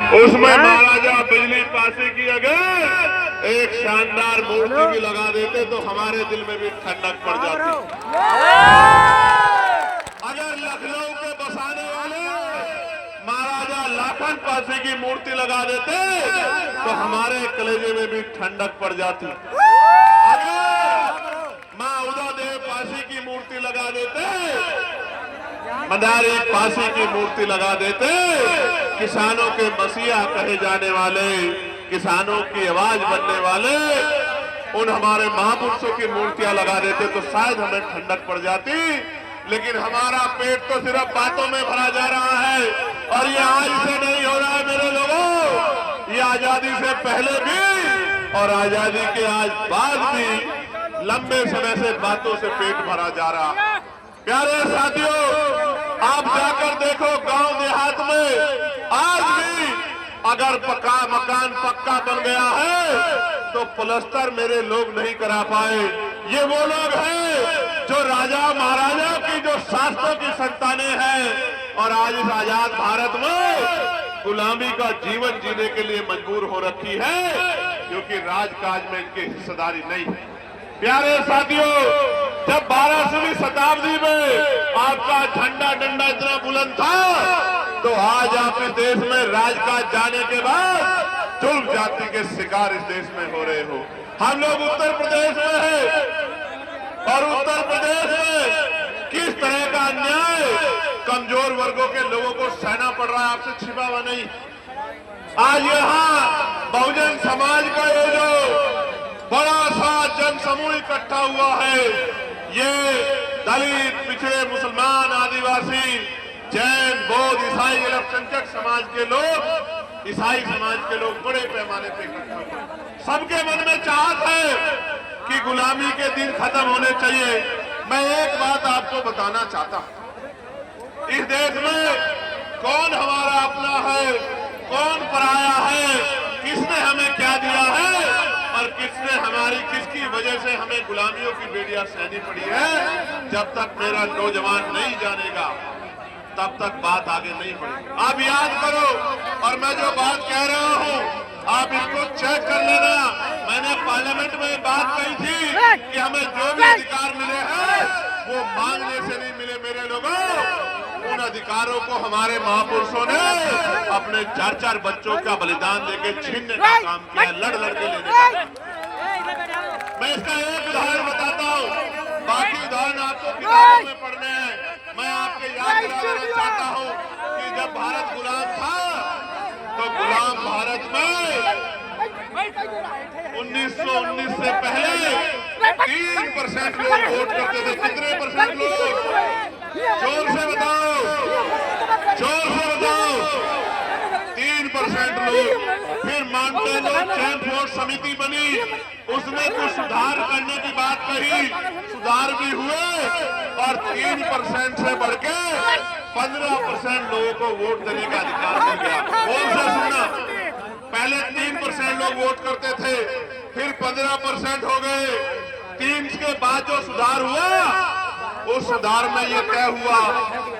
उसमें महाराजा बिजली पासी की अगर एक शानदार मूर्ति भी लगा देते तो हमारे दिल में भी ठंडक पड़ जाती। अगर लखनऊ के बसाने वाले महाराजा लाखन पासी की मूर्ति लगा देते तो हमारे कलेजे में भी ठंडक पड़ जाती। अगर माँ उदयदेव पासी की मूर्ति लगा देते, मदारी पासी की मूर्ति लगा देते, किसानों के मसीहा कहे जाने वाले, किसानों की आवाज बनने वाले उन हमारे महापुरुषों की मूर्तियां लगा देते तो शायद हमें ठंडक पड़ जाती। लेकिन हमारा पेट तो सिर्फ बातों में भरा जा रहा है और ये आज से नहीं हो रहा है मेरे लोगों, ये आजादी से पहले भी और आजादी के आज बाद भी लंबे समय से बातों से पेट भरा जा रहा। प्यारे साथियों, आप जाकर देखो गांव देहात में आज भी अगर मकान पक्का बन गया है तो प्लास्टर मेरे लोग नहीं करा पाए। ये वो लोग हैं जो राजा महाराजा की जो शास्त्रों की संतानें हैं और आज इस आजाद भारत में गुलामी का जीवन जीने के लिए मजबूर हो रखी है क्योंकि राजकाज में इनकी हिस्सेदारी नहीं है। प्यारे साथियों, जब 12वीं शताब्दी में आपका झंडा डंडा इतना बुलंद था तो आज आप इस देश में राजकाज जाने के बाद जुल्म जाति के शिकार इस देश में हो रहे हो। हम लोग उत्तर प्रदेश में हैं और उत्तर प्रदेश में किस तरह का अन्याय कमजोर वर्गों के लोगों को सहना पड़ रहा है आपसे छिपा हुआ नहीं। आज यहाँ बहुजन समाज का ये जो बड़ा सा जन समूह इकट्ठा हुआ है, ये दलित, पिछड़े, मुसलमान, आदिवासी, जैन, बौद्ध, ईसाई, अल्पसंख्यक समाज के लोग, ईसाई समाज के लोग बड़े पैमाने पे इकट्ठा हुए। सबके मन में चाहत है कि गुलामी के दिन खत्म होने चाहिए। मैं एक बात आपको बताना चाहता हूं, इस देश में कौन हमारा अपना है, कौन पराया है, किसने हमें क्या दिया है और किसने किसकी वजह से हमें गुलामियों की बेड़ियां सहनी पड़ी है। जब तक मेरा नौजवान नहीं जानेगा तब तक बात आगे नहीं बढ़ेगी। आप याद करो और मैं जो बात कह रहा हूं आप इसको चेक कर लेना। मैंने पार्लियामेंट में बात कही थी कि हमें जो भी अधिकार मिले हैं वो मांगने से नहीं मिले मेरे लोगों। उन अधिकारों को हमारे महापुरुषों ने अपने 4-4 बच्चों का बलिदान देके छीनने का काम किया, लड़ के लेने का। मैं इसका एक उदाहरण बताता हूँ, बाकी उदाहरण आपको किताबों में पढ़ने हैं। मैं आपके याद दिलाना चाहता हूँ कि जब भारत गुलाम था तो गुलाम भारत में 1919 से पहले 3% लोग वोट करते थे। कितने परसेंट लोग? जोर से बताओ, जोर से बताओ। 3% लोग। फिर मानते लोग चैन वोट समिति बनी, उसने कुछ सुधार करने की बात कही, सुधार भी हुए और 3% से बढ़ के 15% लोगों को वोट देने का अधिकार मिल गया। कौन सा सुनना? पहले 3% लोग वोट करते थे, फिर 15% हो गए। 3 के बाद जो सुधार हुआ उस सुधार में यह तय हुआ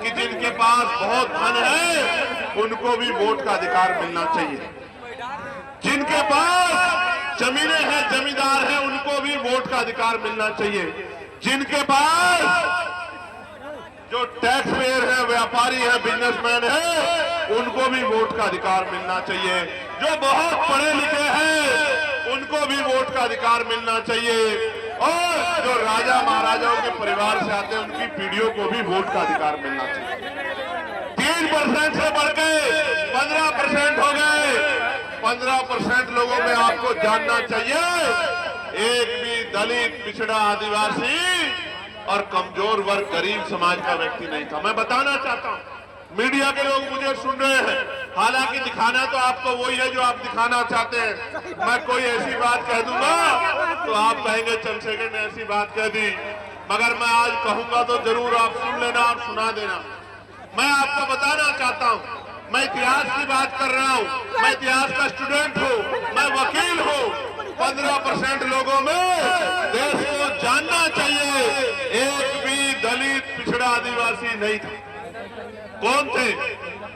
कि जिनके पास बहुत धन है उनको भी वोट का अधिकार मिलना चाहिए, जिनके पास जमीनें हैं, जमींदार हैं, उनको भी वोट का अधिकार मिलना चाहिए, जिनके पास जो टैक्स पेयर है, व्यापारी है, बिजनेसमैन है, उनको भी वोट का अधिकार मिलना चाहिए, जो बहुत पढ़े लिखे हैं उनको भी वोट का अधिकार मिलना चाहिए और जो राजा महाराजाओं के परिवार से आते हैं उनकी पीढ़ियों को भी वोट का अधिकार मिलना चाहिए। 3% से बढ़ के 15% हो गए। 15% लोगों में आपको जानना चाहिए एक भी दलित, पिछड़ा, आदिवासी और कमजोर वर्ग, गरीब समाज का व्यक्ति नहीं था। मैं बताना चाहता हूं, मीडिया के लोग मुझे सुन रहे हैं, हालांकि दिखाना तो आपको वही है जो आप दिखाना चाहते हैं। मैं कोई ऐसी बात कह दूंगा तो आप कहेंगे चंद्रशेखर ने ऐसी बात कह दी, मगर मैं आज कहूंगा तो जरूर आप सुन लेना और सुना देना। मैं आपको बताना चाहता हूं, मैं इतिहास की बात कर रहा हूं, मैं इतिहास का स्टूडेंट हूं, मैं वकील हूं। 15% लोगों में देश को जानना चाहिए एक भी दलित, पिछड़ा, आदिवासी नहीं था। कौन थे?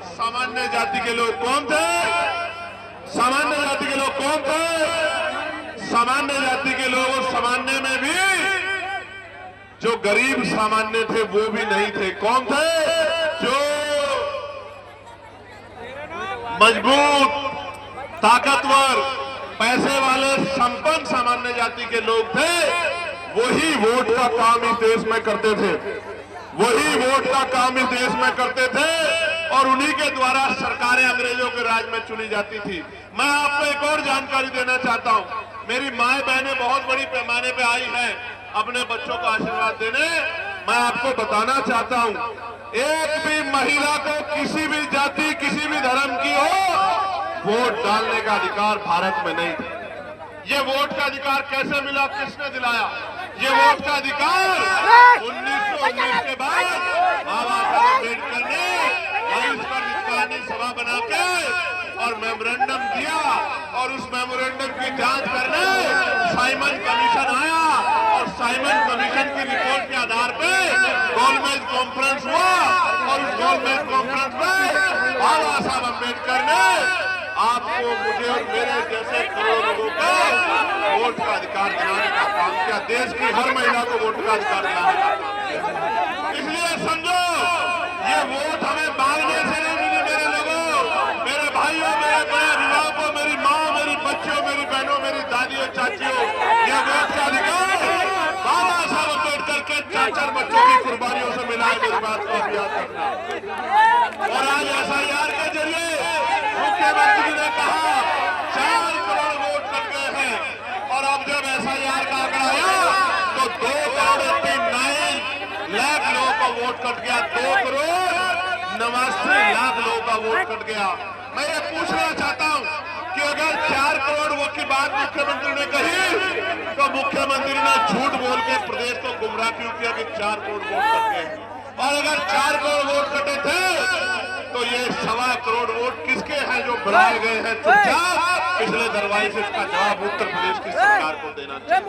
सामान्य जाति के लोग। कौन थे? सामान्य जाति के लोग कौन थे? सामान्य जाति के लोग, और सामान्य में भी जो गरीब सामान्य थे वो भी नहीं थे। कौन थे? जो मजबूत, ताकतवर, पैसे वाले, संपन्न सामान्य जाति के लोग थे। वही वोट का काम इस देश में करते थे, वही वोट का काम इस देश में करते थे, और उन्हीं के द्वारा सरकारें अंग्रेजों के राज में चुनी जाती थी। मैं आपको एक और जानकारी देना चाहता हूं। मेरी माए बहनें बहुत बड़ी पैमाने पे आई हैं अपने बच्चों को आशीर्वाद देने। मैं आपको बताना चाहता हूं, एक भी महिला को किसी भी जाति, किसी भी धर्म की हो, वोट डालने का अधिकार भारत में नहीं था। ये वोट का अधिकार कैसे मिला, किसने दिलाया? ये वोट का अधिकार 1919 के बाद बाबा साहब अम्बेडकर ने इस पर निष्कानी सभा बना के और मेमोरेंडम दिया, और उस मेमोरेंडम की जांच करने साइमन कमीशन आया, और साइमन कमीशन की रिपोर्ट के आधार पे गोलमेज कॉन्फ्रेंस हुआ, और उस गोलमेज कॉन्फ्रेंस में बाबा साहब अम्बेडकर ने आपको, मुझे और मेरे जैसे करोड़ों लोगों को वोट का अधिकार दिलाने का काम किया। देश की हर महिला को वोट का अधिकार दिलाने का। इसलिए समझो, ये वोट हमें मांगने से नहीं मिली मेरे लोगों, मेरे भाइयों, मेरे बड़े अभिभावकों, मेरी माँ, मेरी बच्चियों, मेरी बहनों, मेरी दादियों, चाचियों, ये वोट का अधिकार बाबा साहब अम्बेडकर के 4 बच्चों की कुर्बानियों से मिला है। मेरी बात को आप याद रखना। और आज SIR के जरिए मुख्यमंत्री ने कहा 4 करोड़ वोट कट गए हैं, और अब जब SIR का आंकड़ा आया तो 2 करोड़ 89 लाख लोगों का वोट कट गया। 2 करोड़ 89 लाख लोगों का वोट कट गया। मैं ये पूछना चाहता हूं कि अगर 4 करोड़ वोट की बात मुख्यमंत्री ने कही, तो मुख्यमंत्री ने झूठ बोल के प्रदेश को गुमराह क्यों किया कि 4 करोड़ वोट कट गए? और अगर 4 करोड़ वोट कटे थे, तो ये 1.25 करोड़ वोट किसके हैं जो बढ़ाए गए हैं चुपचाप पिछले दरवाजे से? इसका जवाब उत्तर प्रदेश की सरकार को देना चाहिए।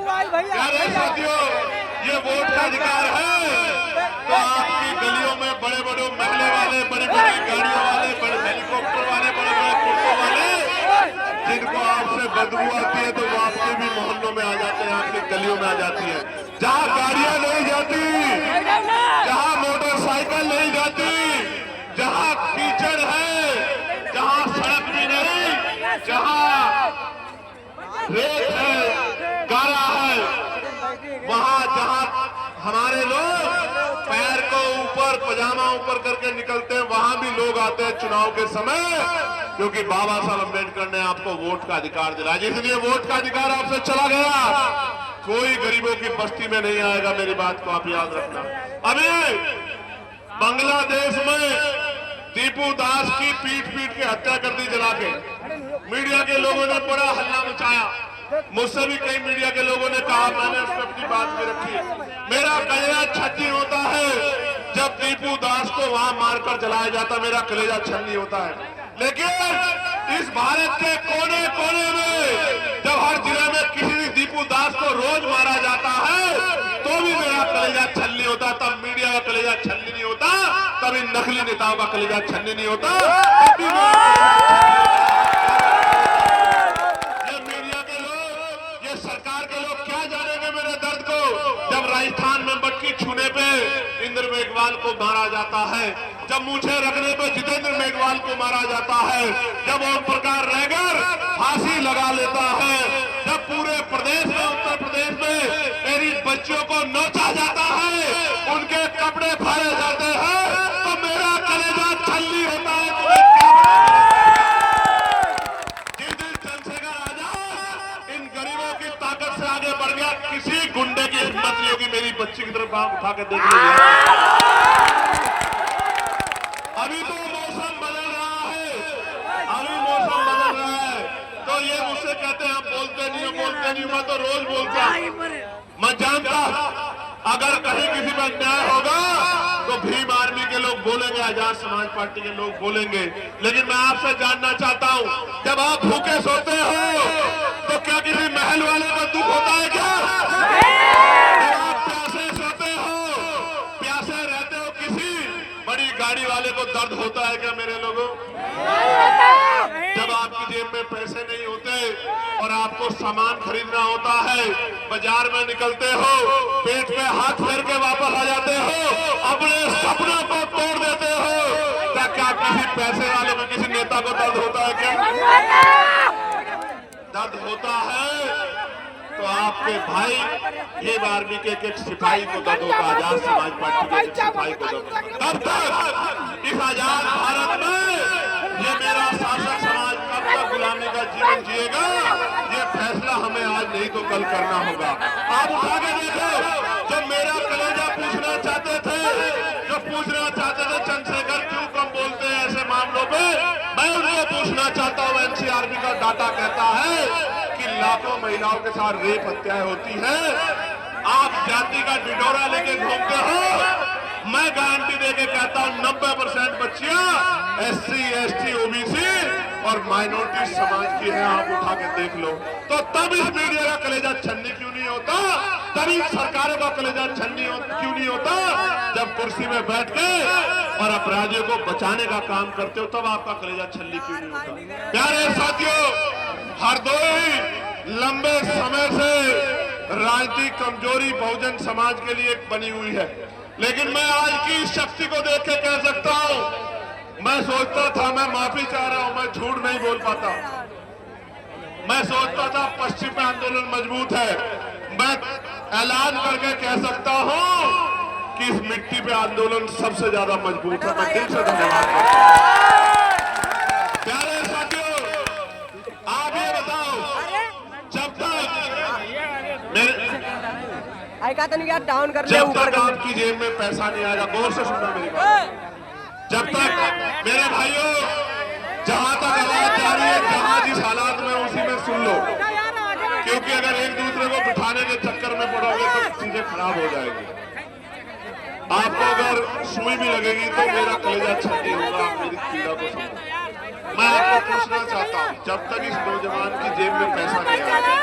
प्यारे साथियों, ये वोट का अधिकार है तो आपकी गलियों में बड़े बड़े महले वाले, बड़ी बड़ी गाड़ियों वाले, बड़े हेलीकॉप्टर वाले, बड़े बड़े कुर्तों वाले, जिनको आपसे बदबू आती है तो वो आपके भी मोहल्लों में आ जाते हैं, आपकी गलियों में आ जाती है। जहाँ गाड़ियां नहीं जाती, जहाँ मोटरसाइकिल नहीं जाती, जहाँ कीचड़ है, जहाँ सड़क भी नहीं, जहाँ रेत है, गारा है, वहाँ जहाँ हमारे लोग पैर को ऊपर, पजामा ऊपर करके निकलते हैं, वहां भी लोग आते हैं चुनाव के समय, क्योंकि बाबा साहब अम्बेडकर ने आपको वोट का अधिकार दिलाया। इसलिए वोट का अधिकार आपसे चला गया, कोई गरीबों की बस्ती में नहीं आएगा। मेरी बात को आप याद रखना। अभी बांग्लादेश में दीपू दास की पीट पीट के हत्या कर दी जला के। मीडिया के लोगों ने बड़ा हल्ला मचाया, मुझसे भी कई मीडिया के लोगों ने कहा, मैंने उस पर अपनी बात भी रखी। मेरा कलेजा छन्नी होता है जब दीपू दास को वहां मारकर जलाया जाता, मेरा कलेजा छन्नी होता है। लेकिन इस भारत के कोने कोने में जब हर जिले में किसी भी दीपू दास को रोज मारा जाता है, तो भी मेरा कलेजा छन्नी होता। तब मीडिया का कलेजा छन्नी नहीं होता, तब इन नकली नेताओं का कलेजा छन्नी नहीं होता। सरकार के लोग क्या जानेंगे मेरे दर्द को, जब राजस्थान में मटकी छूने पे इंद्र मेघवाल को मारा जाता है, जब मूछे रखने पे जितेंद्र मेघवाल को मारा जाता है, जब ओम प्रकाश रैगर फांसी लगा लेता है, जब पूरे प्रदेश में, उत्तर प्रदेश में मेरी बच्चियों को नोचा जाता है, उनके कपड़े फाड़े जाते हैं, तो मेरा कलेजा छल्ली होता है। किसी गुंडे की हिम्मत नहीं होगी मेरी बच्ची की तरफ आंख उठा के देख लीजिए। अभी तो मौसम बदल रहा है, अभी मौसम बदल रहा है, तो ये मुझसे कहते हैं हम बोलते नहीं, बोलते नहीं, मैं तो रोज बोलता। मैं जानता अगर कहीं किसी पर अन्याय होगा तो भीम आर्मी के लोग बोलेंगे, आजाद समाज पार्टी के लोग बोलेंगे। लेकिन मैं आपसे जानना चाहता हूं, जब आप भूखे सोते हो तो क्या किसी महल वाले को दुख होता है क्या? जब आप प्यासे सोते हो, प्यासे रहते हो, किसी बड़ी गाड़ी वाले को दर्द होता है क्या मेरे लोगों? जब आपकी जेब में पैसे और आपको सामान खरीदना होता है, बाजार में निकलते हो, पेट पे हाथ फेर के वापस आ जाते हो, अपने सपनों को तोड़ देते हो। क्या किसी पैसे वाले को, किसी नेता को दर्द होता है क्या? दर्द होता है तो आपके भाई ये आर्मी के एक सिपाही को दर्द होता, आजाद समाज पार्टी के एक सिपाही को दर्द। कब तक इस आजाद भारत में ये मेरा शासक समाज कब तक गुलामी का जीवन जिएगा? ये फैसला हमें आज नहीं तो कल करना होगा। आप उठा के देखो, जो मेरा कलेजा पूछना चाहते थे, जो पूछना चाहते थे चंद्रशेखर क्यों कम बोलते हैं ऐसे मामलों पे, मैं उनको पूछना चाहता हूँ। एनसीआरबी का डाटा कहता है कि लाखों महिलाओं के साथ रेप हत्याएं होती हैं। आप जाति का ढिढोरा लेके घूमते हो। मैं गारंटी देके कहता हूं 90% बच्चियां SC, ST, OBC और माइनॉरिटी समाज की है। आप उठा के देख लो। तो तब इस मीडिया का कलेजा छन्नी क्यों नहीं होता? तभी सरकारों का कलेजा छन्नी क्यों नहीं होता? जब कुर्सी में बैठ के और अपराधियों को बचाने का काम करते हो, तब आपका कलेजा छन्नी क्यों नहीं होता? प्यारे साथियों, हरदोई लंबे समय से राजनीतिक कमजोरी बहुजन समाज के लिए बनी हुई है, लेकिन मैं आज की शक्ति को देख के कह सकता हूं, मैं सोचता था, मैं माफी चाह रहा हूं, मैं झूठ नहीं बोल पाता। मैं सोचता था पश्चिम में आंदोलन मजबूत है। मैं ऐलान करके कह सकता हूं कि इस मिट्टी पे आंदोलन सबसे ज्यादा मजबूत है। मैं दिल से धन्यवाद करता हूं। प्यारे साथियों, आप ये बताओ, जब तक डाउन कर जब तक आपकी जेब में पैसा नहीं आएगा, गौर से सुनना मेरी बात, जब तक मेरे भाइयों जहां तक आवाज जा रही है, जहां जिस हालात में उसी में सुन लो, क्योंकि अगर एक दूसरे को बिठाने के चक्कर में पड़ोगे तो चीजें खराब हो जाएगी। आपको अगर सुई भी लगेगी तो मेरा कलेजा छन्नी होगा। आप मेरी पीड़ा को समझो। मैं आपको पूछना चाहता हूँ, जब तक इस नौजवान की जेब में पैसा नहीं आएगा,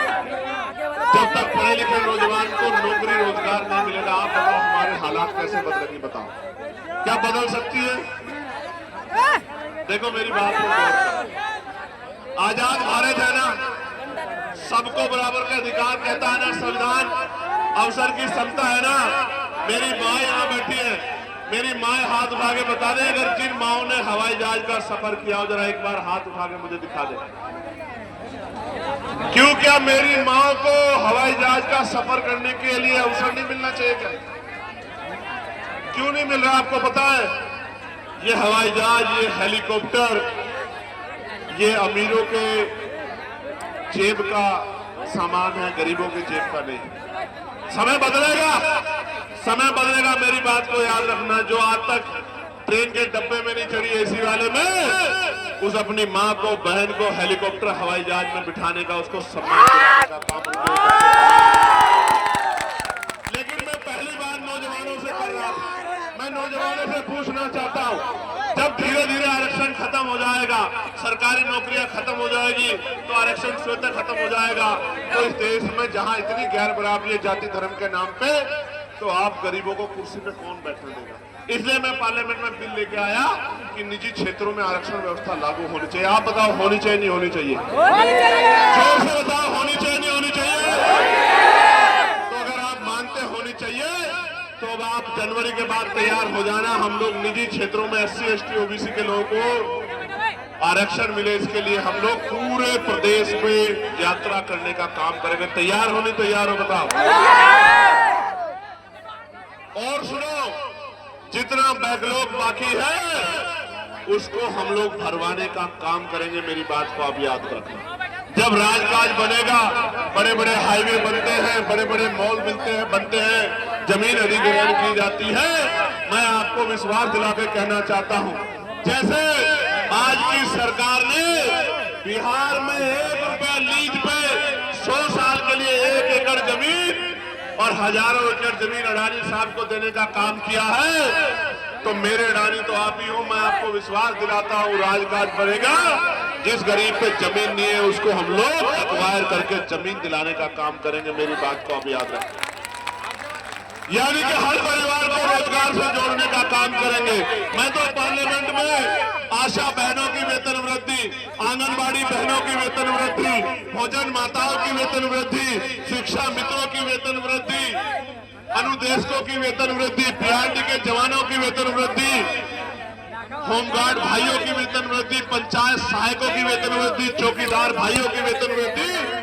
जब तक पढ़े लिखे नौजवान को नौकरी रोजगार नहीं मिलेगा, आप बताओ हमारे हालात कैसे बदलेंगे? बताओ, क्या बदल सकती है? देखो मेरी बात को गौर करो। आजाद भारत है ना, सबको बराबर का अधिकार कहता है ना संविधान, अवसर की समता है ना। मेरी माँ यहाँ बैठी है, मेरी माँ हाथ उठा के बता दे, अगर जिन माओं ने हवाई जहाज का सफर किया हो, जरा एक बार हाथ उठा के मुझे दिखा दे। क्यों, क्या मेरी माँ को हवाई जहाज का सफर करने के लिए अवसर नहीं मिलना चाहिए क्या? क्यों नहीं मिल रहा? आपको पता है, ये हवाई जहाज, ये हेलीकॉप्टर, ये अमीरों के जेब का सामान है, गरीबों के जेब का नहीं। समय बदलेगा, समय बदलेगा। मेरी बात को याद रखना, जो आज तक ट्रेन के डब्बे में नहीं चढ़ी एसी वाले में, उस अपनी माँ को, बहन को हेलीकॉप्टर हवाई जहाज में बिठाने का, उसको सम्मान देने का काम। लेकिन मैं पहली बार नौजवानों से कर रहा हूं, मैं नौजवानों से पूछना चाहता हूं, जब धीरे धीरे आरक्षण खत्म हो जाएगा, सरकारी नौकरियां खत्म हो जाएगी, तो आरक्षण स्वतः खत्म हो जाएगा, तो इस देश में जहां इतनी गैर बराबरी जाति धर्म के नाम पे, तो आप गरीबों को कुर्सी पे कौन बैठने देगा? इसलिए मैं पार्लियामेंट में बिल लेके आया कि निजी क्षेत्रों में आरक्षण व्यवस्था लागू होनी चाहिए। आप बताओ, होनी चाहिए नहीं होनी चाहिए? जोर से बताओ, होनी चाहिए नहीं होनी चाहिए? तो अगर आप मानते होनी चाहिए, तो अब आप जनवरी के बाद तैयार हो जाना। हम लोग निजी क्षेत्रों में SC, ST, OBC के लोगों को आरक्षण मिले, इसके लिए हम लोग पूरे प्रदेश में यात्रा करने का काम करेंगे। तैयार हो नहीं तैयार हो? बताओ। और सुनो, जितना बैकलॉग बाकी है उसको हम लोग भरवाने का काम करेंगे। मेरी बात को आप याद रखना। जब राजकाज बनेगा, बड़े बड़े हाईवे बनते हैं, बड़े बड़े मॉल बनते हैं, जमीन अधिग्रहण की जाती है, मैं आपको विश्वास दिला के कहना चाहता हूं, जैसे आज की सरकार ने बिहार में 1 रुपया लीज पे 100 साल के लिए 1 एकड़ जमीन और हजारों एकड़ जमीन अडानी साहब को देने का काम किया है, तो मेरे अडानी तो आप ही हो। मैं आपको विश्वास दिलाता हूं, राजकाज बनेगा, जिस गरीब पे जमीन नहीं है उसको हम लोग एक्वायर करके जमीन दिलाने का काम करेंगे। मेरी बात को आप याद रखें। यानी कि हर परिवार को रोजगार से जोड़ने का काम करेंगे। मैं तो पार्लियामेंट में आशा बहनों की वेतन वृद्धि, आंगनबाड़ी बहनों की वेतन वृद्धि, भोजन माताओं की वेतन वृद्धि, शिक्षा मित्रों की वेतन वृद्धि, अनुदेशकों की वेतन वृद्धि, पीआरडी के जवानों की वेतन वृद्धि, होमगार्ड भाइयों की वेतन वृद्धि, पंचायत सहायकों की वेतन वृद्धि, चौकीदार भाइयों की वेतन वृद्धि